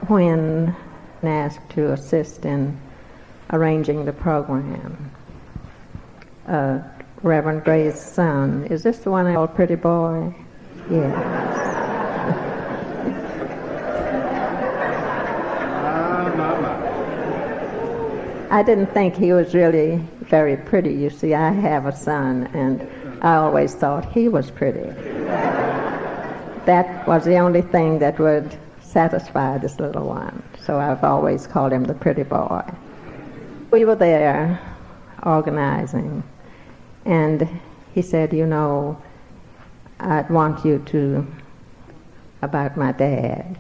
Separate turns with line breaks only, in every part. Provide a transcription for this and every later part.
When asked to assist in arranging the program, Reverend Gray's son, is this the one I called Pretty Boy? Yes. I didn't think he was really very pretty. You see, I have a son, and I always thought he was pretty. That was the only thing that would satisfy this little one. So I've always called him the pretty boy. We were there organizing, and he said, you know, I'd want you to, about my dad.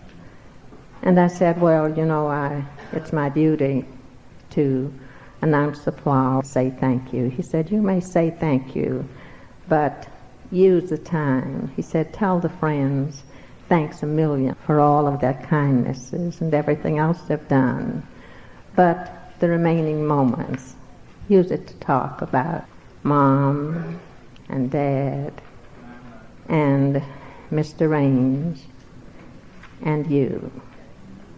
And I said, well, you know, it's my duty to announce the flower, say thank you. He said, you may say thank you, but use the time. He said, tell the friends, thanks a million for all of their kindnesses and everything else they've done. But the remaining moments, use it to talk about Mom and Dad and Mr. Range and you.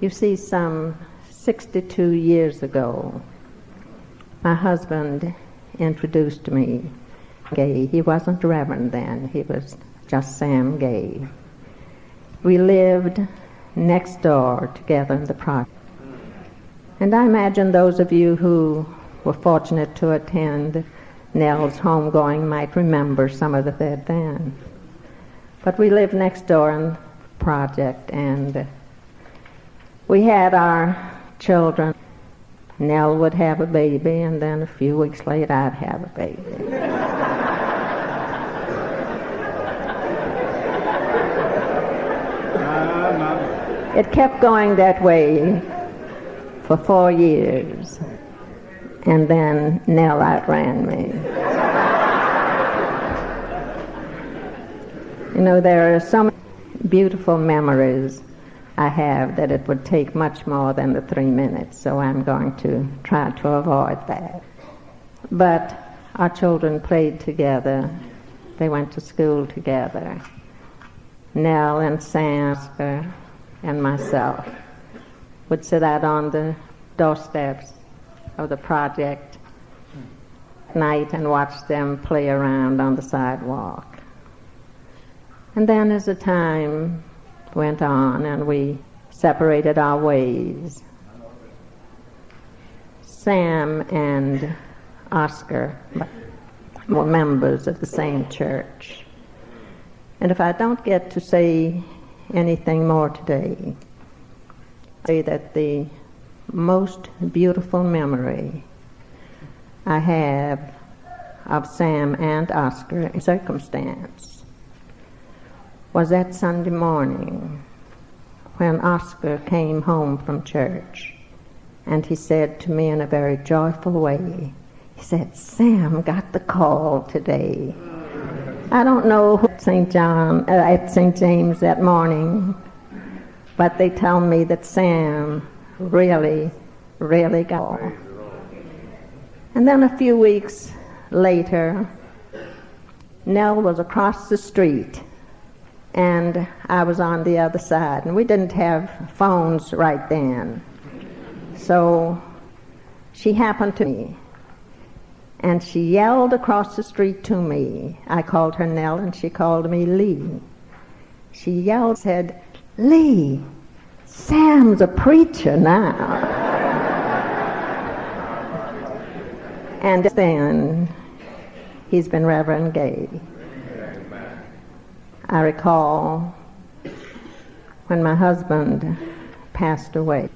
You see, some 62 years ago, my husband introduced me. Gay. He wasn't Reverend then. He was just Sam Gay. We lived next door together in the project. And I imagine those of you who were fortunate to attend Nell's homegoing might remember some of the bed then. But we lived next door in the project, and we had our children. Nell would have a baby, and then a few weeks later I'd have a baby. It kept going that way for 4 years, and then Nell outran me. You know, there are so many beautiful memories I have that it would take much more than the 3 minutes, so I'm going to try to avoid that. But our children played together. They went to school together. Nell and Sam and myself would sit out on the doorsteps of the project at night and watch them play around on the sidewalk. And then as the time went on and we separated our ways, Sam and Oscar were members of the same church. And if I don't get to say anything more today, I say that the most beautiful memory I have of Sam and Oscar in circumstance was that Sunday morning when Oscar came home from church, and he said to me in a very joyful way, he said, Sam got the call today. I don't know who at St. James that morning, but they tell me that Sam really got it. And then a few weeks later, Nell was across the street and I was on the other side, and we didn't have phones right then. So she happened to me, and she yelled across the street to me. I called her Nell, and she called me Lee. She yelled, said, Lee, Sam's a preacher now. And then he's been Reverend Gay. I recall when my husband passed away.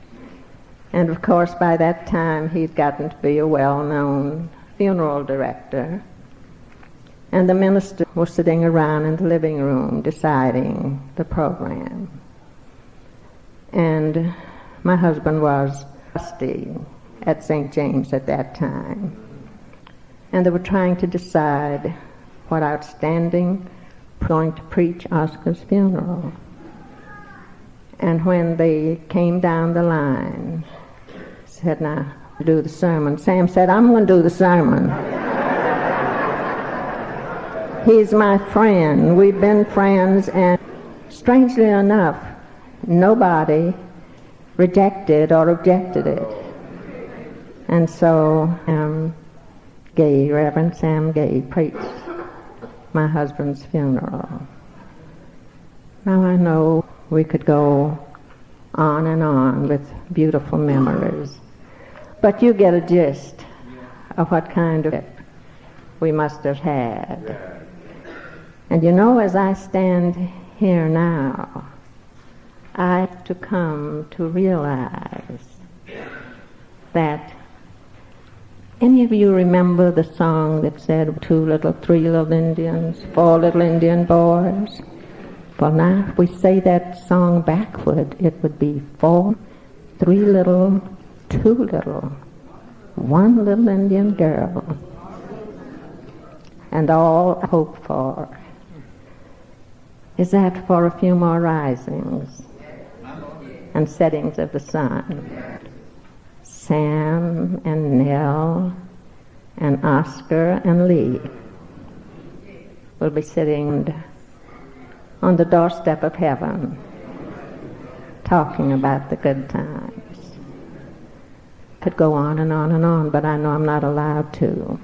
And of course, by that time, he'd gotten to be a well-known funeral director. And the minister was sitting around in the living room deciding the program. And my husband was trustee at St. James at that time. And they were trying to decide what outstanding going to preach Oscar's funeral. And when they came down the line, said, now, do the sermon. Sam said, I'm going to do the sermon. He's my friend. We've been friends, and strangely enough, nobody rejected or objected it. And so Reverend Sam Gay preached my husband's funeral. Now I know we could go on and on with beautiful memories, but you get a gist of what kind of we must have had. And you know, as I stand here now, I have to come to realize that any of you remember the song that said 2 little, 3 little Indians, 4 little Indian boys? Well, now if we say that song backward, it would be 4, 3 little, 2 little, 1 little Indian girl. And all I hope for is that for a few more risings and settings of the sun, Sam and Nell and Oscar and Lee will be sitting on the doorstep of heaven talking about the good times. Could go on and on and on, but I know I'm not allowed to.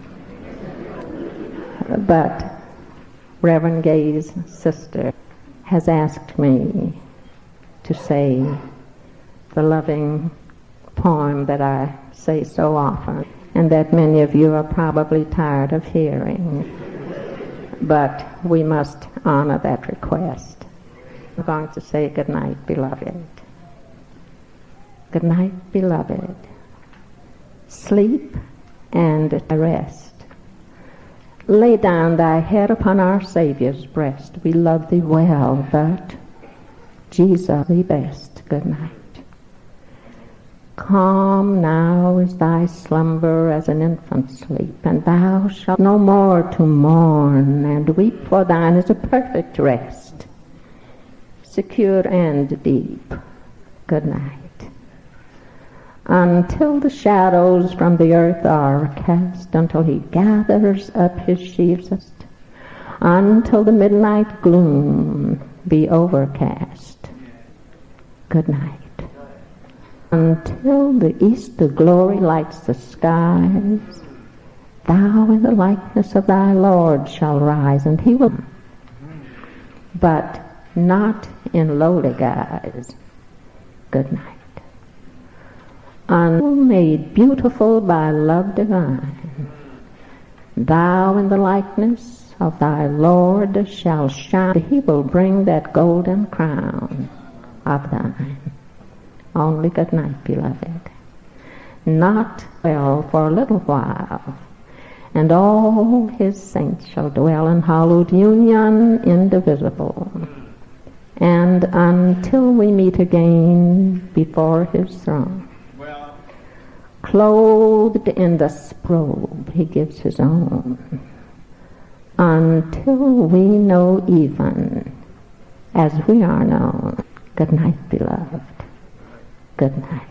But Reverend Gay's sister has asked me to say the loving poem that I say so often, and that many of you are probably tired of hearing. But we must honor that request. I'm going to say good night, beloved. Good night, beloved. Sleep and rest. Lay down thy head upon our Savior's breast. We love thee well, but Jesus thee best. Good night. Calm now is thy slumber as an infant's sleep, and thou shalt no more to mourn and weep, for thine is a perfect rest, secure and deep. Good night. Until the shadows from the earth are cast, until he gathers up his sheaves, until the midnight gloom be overcast. Good night. Until the Easter glory lights the skies, thou in the likeness of thy Lord shall rise, and he will, but not in lowly guise. Good night. Until made beautiful by love divine, thou in the likeness of thy Lord shall shine. He will bring that golden crown of thine. Only good night, beloved. Not well for a little while, and all his saints shall dwell in hallowed union indivisible. And until we meet again before his throne, clothed in the robe he gives his own, until we know even as we are known. Good night, beloved. Good night.